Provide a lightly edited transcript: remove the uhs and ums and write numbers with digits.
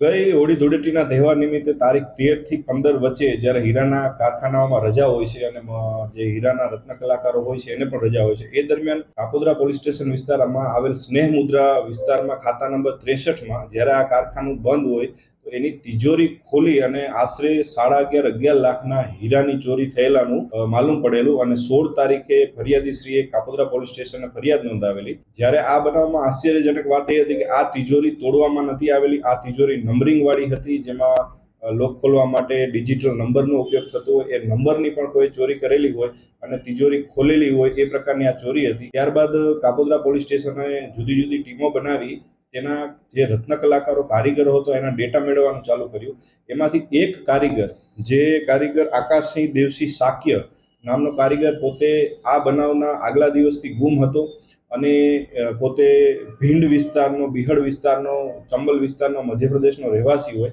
ગઈ હોળી ધૂળેટીના તહેવાર નિમિત્તે તારીખ 13 થી 15 વચ્ચે જ્યારે હીરાના કારખાનાઓમાં રજા હોય છે અને જે હીરાના રત્ન કલાકારો હોય છે એને પણ રજા હોય છે, એ દરમિયાન કાપોદ્રા પોલીસ સ્ટેશન વિસ્તારમાં આવેલ સ્નેહ મુદ્રા વિસ્તારમાં ખાતા નંબર 63માં જ્યારે આ કારખાનું બંધ હોય તો એની તિજોરી ખોલી અને આશરે 11.5 લાખના હીરાની ચોરી થયેલાનું માલુમ પડેલું અને 16 તારીખે ફરિયાદીશ્રીએ કાપોદ્રા પોલીસ સ્ટેશને ફરિયાદ નોંધાવેલી. જ્યારે આ બનાવમાં આશ્ચર્યજનક વાત એ હતી કે આ તિજોરી તોડવામાં નથી આવેલી. આ તિજોરી નંબરિંગ વાળી હતી, જેમાં લોક ખોલવા માટે ડિજિટલ નંબરનો ઉપયોગ થતો હોય, એ નંબરની પણ કોઈ ચોરી કરેલી હોય અને તિજોરી ખોલેલી હોય એ પ્રકારની આ ચોરી હતી. ત્યારબાદ કાપોદ્રા પોલીસ સ્ટેશને જુદી જુદી ટીમો બનાવી તેના જે રત્ન કલાકારો કારીગરો હતો એના ડેટા મેળવવાનું ચાલુ કર્યું. એમાંથી એક કારીગર, જે કારીગર આકાશસિંહ દેવસિંહ સાક્ય નામનો કારીગર, પોતે આ બનાવના આગલા દિવસથી ગુમ હતો અને પોતે ભીંડ વિસ્તારનો, બિહડ વિસ્તારનો, ચંબલ વિસ્તારનો, મધ્યપ્રદેશનો રહેવાસી હોય.